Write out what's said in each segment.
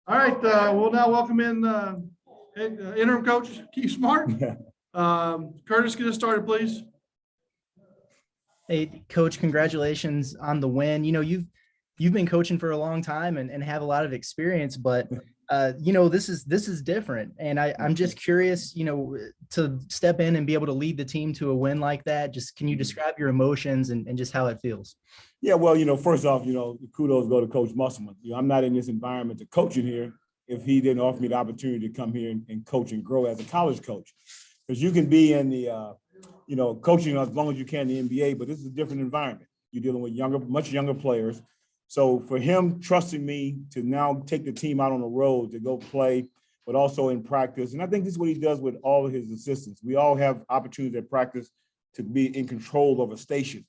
All right, we'll now welcome in interim coach Keith Smart. Curtis, get us started, please. Hey, Coach, congratulations on the win. You know, you've been coaching for a long time and have a lot of experience, but you know, this is different. And I'm just curious, you know, to step in and be able to lead the team to a win like that. Just can you describe your emotions and just how it feels? Yeah, well, you know, first off, you know, kudos go to Coach Musselman. You know, I'm not in this environment to coach in here if he didn't offer me the opportunity to come here and coach and grow as a college coach. Because you can be in the, you know, coaching as long as you can in the NBA, but this is a different environment. You're dealing with much younger players. So for him trusting me to now take the team out on the road to go play, but also in practice, and I think this is what he does with all of his assistants. We all have opportunities at practice to be in control of a station.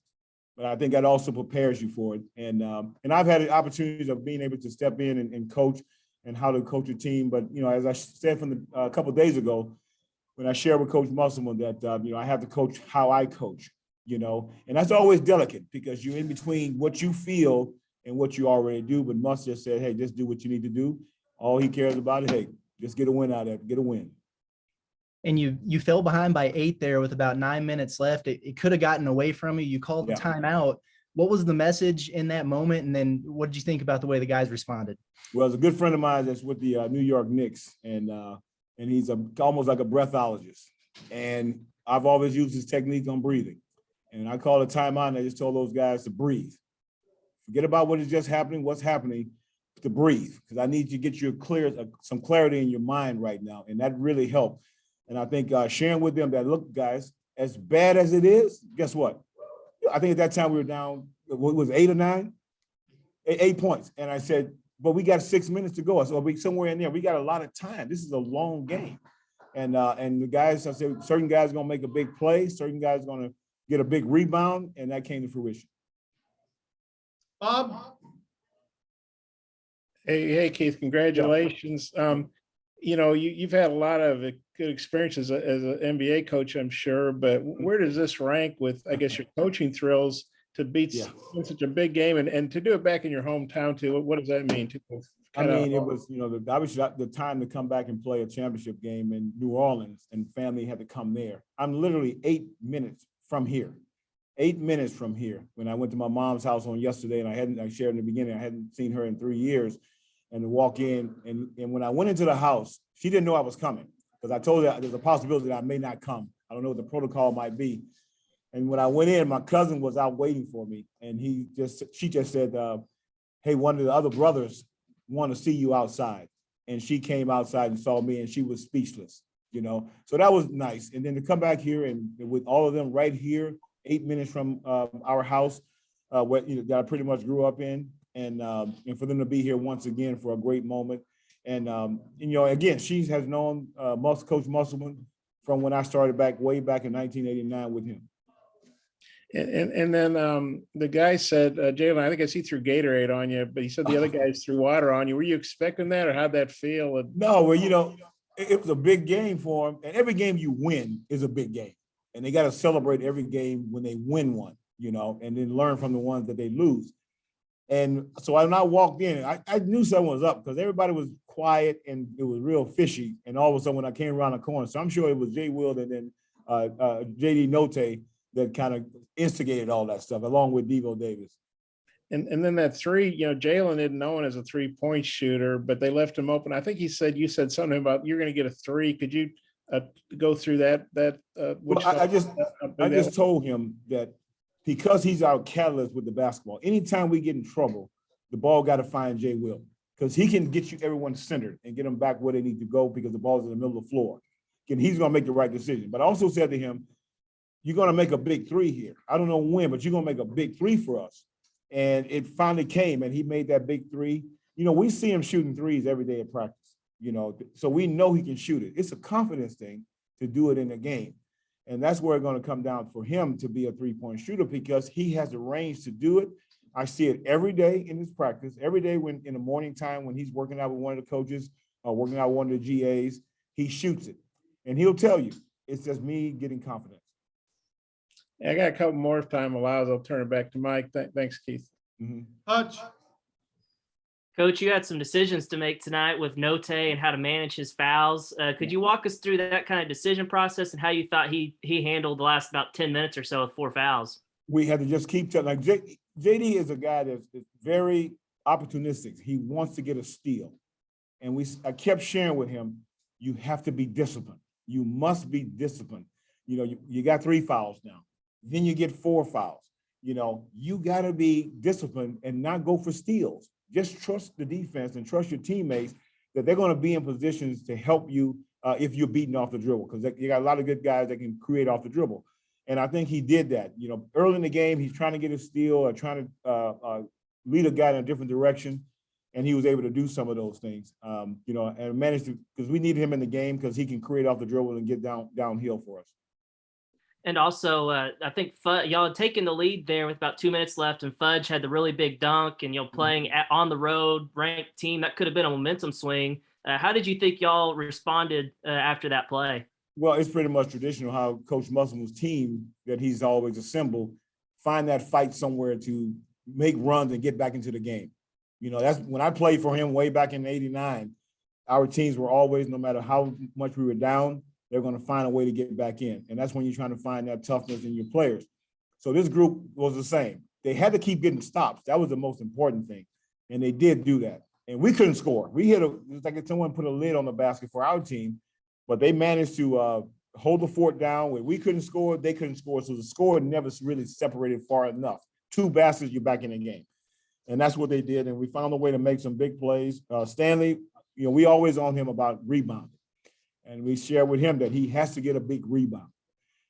But I think that also prepares you for it. And I've had the opportunities of being able to step in and coach and how to coach a team. But, you know, as I said from a couple of days ago, when I shared with Coach Musselman that, you know, I have to coach how I coach, you know, and that's always delicate because you're in between what you feel and what you already do. But Muss just said, hey, just do what you need to do. All he cares about is, hey, just get a win out of it, get a win. And you fell behind by 8 there with about 9 minutes left. It could have gotten away from you. You called the timeout. What was the message in that moment? And then what did you think about the way the guys responded? Well, it's a good friend of mine that's with the New York Knicks, and he's almost like a breathologist. And I've always used his technique on breathing. And I called a timeout, and I just told those guys to breathe. Forget about what is just happening, what's happening, to breathe, because I need you to get you some clarity in your mind right now. And that really helped. And I think sharing with them that, look, guys, as bad as it is, guess what? I think at that time we were down, what was it, 8 or 9? 8 points. And I said, but we got 6 minutes to go. So we somewhere in there, we got a lot of time. This is a long game. And the guys, I said, certain guys are going to make a big play. Certain guys are going to get a big rebound. And that came to fruition. Bob? Hey, Keith, congratulations. Yeah. You know, you've had a lot of good experiences as an NBA coach, I'm sure, but where does this rank with, I guess, your coaching thrills to beat such a big game and to do it back in your hometown too? What does that mean? I mean, it was, you know, obviously the time to come back and play a championship game in New Orleans, and family had to come there. I'm literally 8 minutes from here. 8 minutes from here. When I went to my mom's house on yesterday, and I shared in the beginning, I hadn't seen her in 3 years. And to walk in, and when I went into the house, she didn't know I was coming because I told her there's a possibility that I may not come. I don't know what the protocol might be. And when I went in, my cousin was out waiting for me, and she just said, hey, one of the other brothers want to see you outside. And she came outside and saw me, and she was speechless, you know. So that was nice. And then to come back here and with all of them right here, 8 minutes from our house, that I pretty much grew up in. And for them to be here once again for a great moment. And you know, again, she has known Coach Musselman from when I started way back in 1989 with him. And then the guy said, Jaylen, I think I see threw Gatorade on you, but he said the other guys threw water on you. Were you expecting that, or how'd that feel? No, well, you know, it was a big game for him. And every game you win is a big game. And they got to celebrate every game when they win one, you know, and then learn from the ones that they lose. And so when I walked in, I knew something was up because everybody was quiet and it was real fishy. And all of a sudden, when I came around the corner, so I'm sure it was Jay Will and then JD Note that kind of instigated all that stuff, along with Devo Davis. And then that three, you know, Jaylen isn't known as a 3-point shooter, but they left him open. I think you said something about you're going to get a 3. Could you go through that? Well, I just told him that, because he's our catalyst with the basketball. Anytime we get in trouble, the ball got to find Jay Will, because he can get you everyone centered and get them back where they need to go because the ball's in the middle of the floor. And he's going to make the right decision. But I also said to him, you're going to make a big 3 here. I don't know when, but you're going to make a big 3 for us. And it finally came, and he made that big 3. You know, we see him shooting 3s every day at practice, you know, so we know he can shoot it. It's a confidence thing to do it in a game. And that's where it's going to come down for him to be a 3-point shooter, because he has the range to do it. I see it every day in his practice, every day when in the morning time when he's working out with one of the coaches or working out with one of the GAs, he shoots it. And he'll tell you, it's just me getting confidence. I got a couple more if time allows. I'll turn it back to Mike. Thanks, Keith. Hutch. Coach, you had some decisions to make tonight with Note and how to manage his fouls. Could you walk us through that kind of decision process and how you thought he handled the last about 10 minutes or so with 4 fouls? We had to just keep telling. Like JD is a guy that's very opportunistic. He wants to get a steal, and I kept sharing with him, you have to be disciplined. You must be disciplined. You know, you got 3 fouls now. Then you get 4 fouls. You know, you got to be disciplined and not go for steals. Just trust the defense and trust your teammates that they're going to be in positions to help you if you're beating off the dribble, because you got a lot of good guys that can create off the dribble. And I think he did that. You know, early in the game, he's trying to get a steal or trying to lead a guy in a different direction, and he was able to do some of those things. You know, and managed to, because we needed him in the game because he can create off the dribble and get downhill for us. And also, I think y'all had taken the lead there with about 2 minutes left, and Fudge had the really big dunk, and playing on the road, ranked team, that could have been a momentum swing. How did you think y'all responded after that play? Well, it's pretty much traditional how Coach Musselman's team that he's always assembled find that fight somewhere to make runs and get back into the game. You know, that's when I played for him way back in '89. Our teams were always, no matter how much we were down, they're going to find a way to get back in. And that's when you're trying to find that toughness in your players. So this group was the same. They had to keep getting stops. That was the most important thing. And they did do that. And we couldn't score. We hit it's like if someone put a lid on the basket for our team, but they managed to hold the fort down. When we couldn't score, they couldn't score. So the score never really separated far enough. 2 baskets, you're back in the game. And that's what they did. And we found a way to make some big plays. Stanley, you know, we always on him about rebounding. And we share with him that he has to get a big rebound.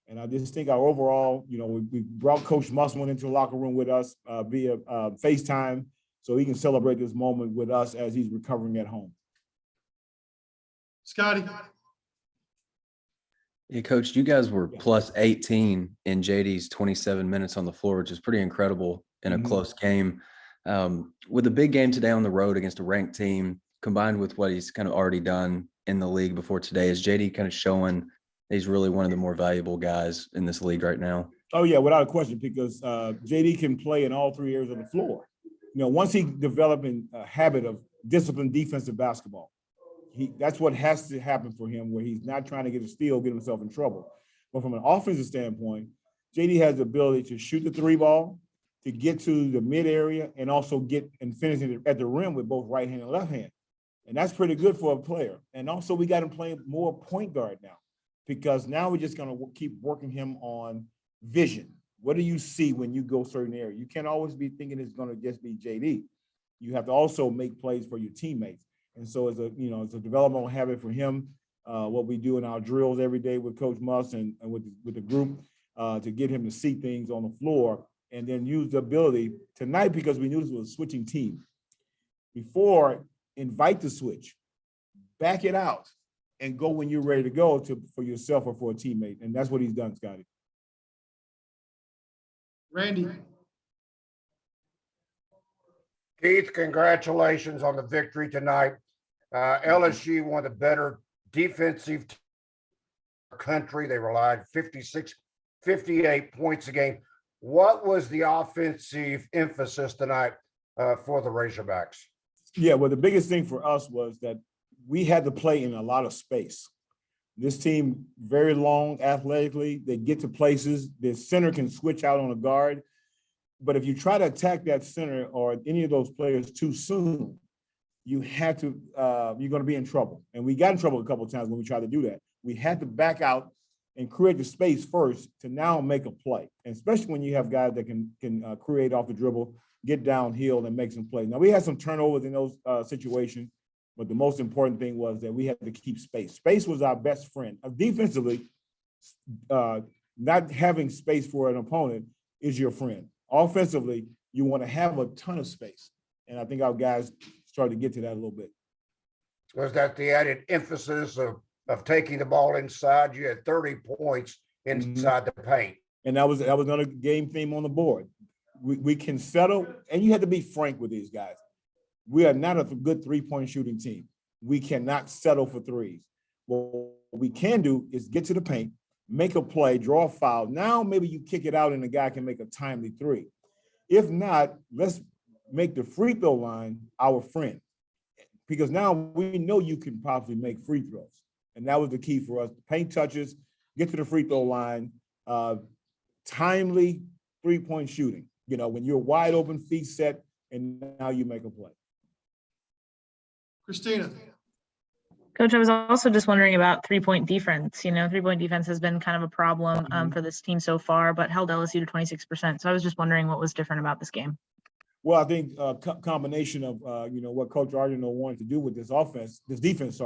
And I just think our overall, you know, we brought Coach Musselman into the locker room with us via FaceTime so he can celebrate this moment with us as he's recovering at home. Scotty. Yeah, Coach, you guys were plus 18 in JD's 27 minutes on the floor, which is pretty incredible in a close game. With a big game today on the road against a ranked team, combined with what he's kind of already done in the league before today, is JD kind of showing he's really one of the more valuable guys in this league right now? Oh, yeah, without a question, because JD can play in all 3 areas of the floor. You know, once he developed a habit of disciplined defensive basketball, that's what has to happen for him, where he's not trying to get a steal, get himself in trouble. But from an offensive standpoint, JD has the ability to shoot the 3 ball, to get to the mid area, and also get and finish it at the rim with both right hand and left hand. And that's pretty good for a player. And also we got him playing more point guard now, because now we're just going to keep working him on vision. What do you see when you go certain area? You can't always be thinking it's going to just be JD. You have to also make plays for your teammates. And so it's a developmental habit for him, what we do in our drills every day with Coach Muss and with the group to get him to see things on the floor, and then use the ability tonight, because we knew this was a switching team. Before, invite the switch, back it out, and go when you're ready to go for yourself or for a teammate. And that's what he's done, Scotty. Randy. Keith, congratulations on the victory tonight. LSU, one of the better defensive country. They relied 56, 58 points a game. What was the offensive emphasis tonight for the Razorbacks? Yeah, well, the biggest thing for us was that we had to play in a lot of space. This team, very long athletically, they get to places. The center can switch out on a guard. But if you try to attack that center or any of those players too soon, you had to, you're going to be in trouble. And we got in trouble a couple of times when we tried to do that. We had to back out and create the space first to now make a play. And especially when you have guys that can create off the dribble, get downhill and make some plays. Now, we had some turnovers in those situations, but the most important thing was that we had to keep space. Space was our best friend. Defensively, not having space for an opponent is your friend. Offensively, you want to have a ton of space. And I think our guys started to get to that a little bit. Was that the added emphasis of taking the ball inside? You had 30 points inside the paint. And that was another game theme on the board. We can settle, and you have to be frank with these guys. We are not a good three-point shooting team. We cannot settle for threes. What we can do is get to the paint, make a play, draw a foul. Now maybe you kick it out and the guy can make a timely three. If not, let's make the free throw line our friend, because now we know you can probably make free throws. And that was the key for us. Paint touches, get to the free throw line, timely three-point shooting. You know, when you're wide open, feet set, and now you make a play. Christina. Coach, I was also just wondering about three-point defense. You know, three-point defense has been kind of a problem for this team so far, but held LSU to 26%. So I was just wondering what was different about this game. Well, I think a combination of, you know, what Coach Argino wanted to do with this defense,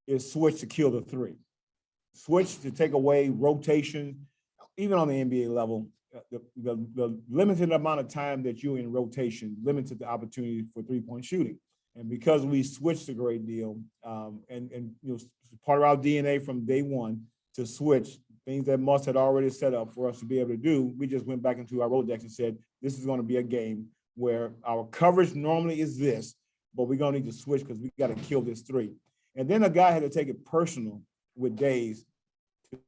is switch to kill the three. Switch to take away rotation, even on the NBA level. The limited amount of time that you're in rotation limited the opportunity for three-point shooting. And because we switched a great deal, and you know, part of our DNA from day one to switch things that Muss had already set up for us to be able to do, we just went back into our Rolodex and said, this is going to be a game where our coverage normally is this, but we're going to need to switch because we got to kill this three. And then a guy had to take it personal with Days to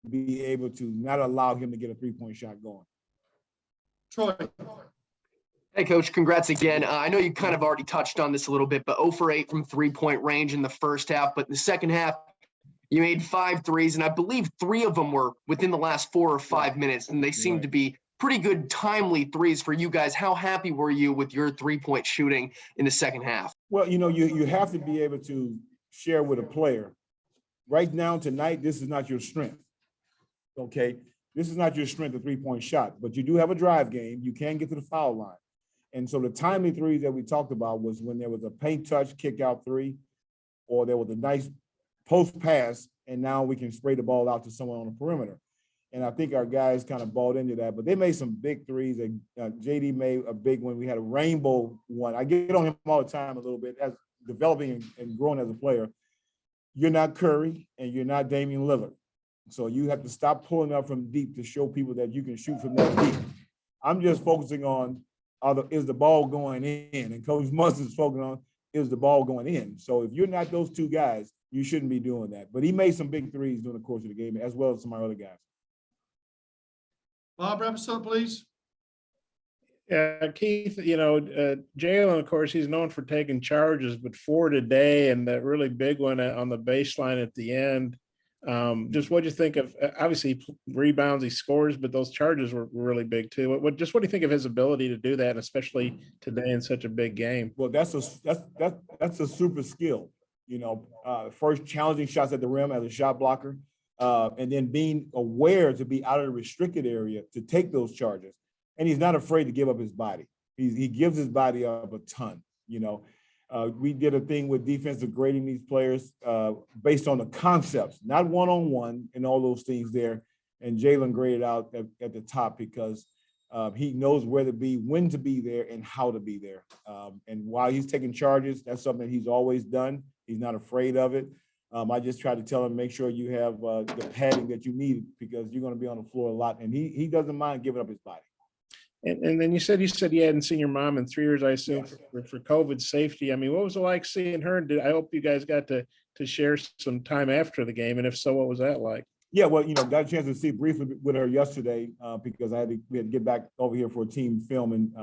be able to not allow him to get a three-point shot going. Troy. Hey, Coach, congrats again. I know you kind of already touched on this a little bit, but 0 for 8 from three-point range in the first half. But in the second half, you made 5 threes, and I believe 3 of them were within the last 4 or 5 minutes, and they seemed to be pretty good timely threes for you guys. How happy were you with your three-point shooting in the second half? Well, you know, you have to be able to share with a player. Right now, tonight, this is not your strength, okay? This is not your strength, a three-point shot, but you do have a drive game. You can get to the foul line. And so the timely threes that we talked about was when there was a paint touch, kick out three, or there was a nice post pass, and now we can spray the ball out to someone on the perimeter. And I think our guys kind of bought into that, but they made some big threes. JD made a big one. We had a rainbow one. I get on him all the time a little bit as developing and growing as a player. You're not Curry and you're not Damian Lillard. So you have to stop pulling up from deep to show people that you can shoot from that deep. I'm just focusing on, is the ball going in? And Coach Muss is focusing on, is the ball going in? So if you're not those two guys, you shouldn't be doing that. But he made some big threes during the course of the game, as well as some of my other guys. Bob, wrap us up, please. Yeah, Keith, you know, Jaylen, of course, he's known for taking charges, but 4 today and that really big one on the baseline at the end. Just what do you think of, obviously he rebounds, he scores, but those charges were really big too. What do you think of his ability to do that, especially today in such a big game? Well, that's a super skill, you know, first challenging shots at the rim as a shot blocker, and then being aware to be out of the restricted area to take those charges. And he's not afraid to give up his body. He gives his body up a ton, you know. We did a thing with defensive grading these players based on the concepts, not one-on-one and all those things there. And Jaylen graded out at the top because he knows where to be, when to be there, and how to be there. And while he's taking charges, that's something he's always done. He's not afraid of it. I just try to tell him, make sure you have the padding that you need because you're going to be on the floor a lot. And he doesn't mind giving up his body. And then you said you hadn't seen your mom in 3 years, I assume, for COVID safety. I mean, what was it like seeing her? I hope you guys got to share some time after the game. And if so, what was that like? Yeah, well, you know, got a chance to see briefly with her yesterday because we had to get back over here for a team film and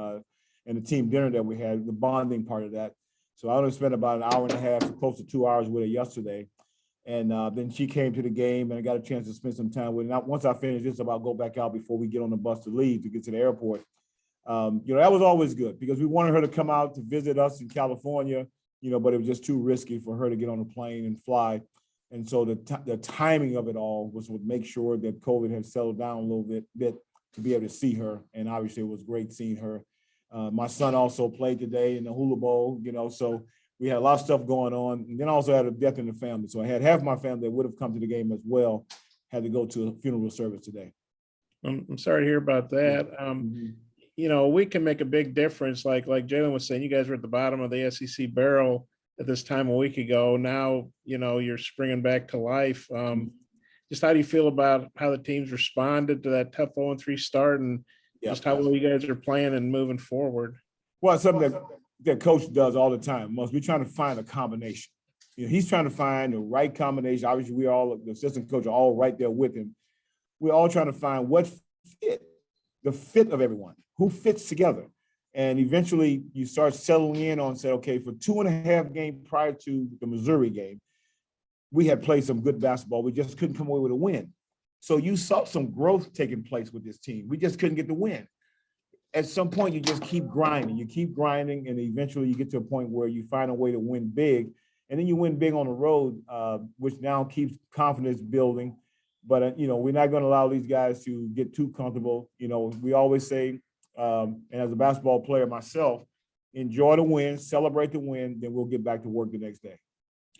the team dinner that we had, the bonding part of that. So I only spent about an hour and a half, close to 2 hours with her yesterday. And then she came to the game and I got a chance to spend some time with her. Now, once I finish this, I'll go back out before we get on the bus to leave to get to the airport. You know, that was always good because we wanted her to come out to visit us in California, you know, but it was just too risky for her to get on a plane and fly. And so the timing of it all was to make sure that COVID had settled down a little bit to be able to see her. And obviously it was great seeing her. My son also played today in the Hula Bowl, you know, so we had a lot of stuff going on. And then I also had a death in the family. So I had half my family that would have come to the game as well, had to go to a funeral service today. I'm sorry to hear about that. You know, we can make a big difference. Like Jaylen was saying, you guys were at the bottom of the SEC barrel at this time a week ago. Now, you know, you're springing back to life. Just how do you feel about how the teams responded to that tough 0-3 start and just how well you guys are playing and moving forward? Well, it's something that coach does all the time. We're trying to find a combination. You know, he's trying to find the right combination. Obviously, we all, the assistant coach, are all right there with him. We're all trying to find what fit, the fit of everyone, who fits together. And eventually you start settling in on, say, okay, for 2.5 games prior to the Missouri game, we had played some good basketball. We just couldn't come away with a win. So you saw some growth taking place with this team. We just couldn't get the win. At some point, you just keep grinding. You keep grinding, and eventually you get to a point where you find a way to win big. And then you win big on the road, which now keeps confidence building. But, we're not going to allow these guys to get too comfortable. We always say, and as a basketball player myself, enjoy the win, celebrate the win, then we'll get back to work the next day.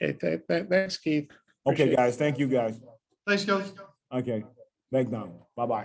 Okay, thanks, Keith. Okay, Appreciate it. guys. Thank you, guys. Thanks, Coach. Okay. Thanks, Donald. Bye-bye.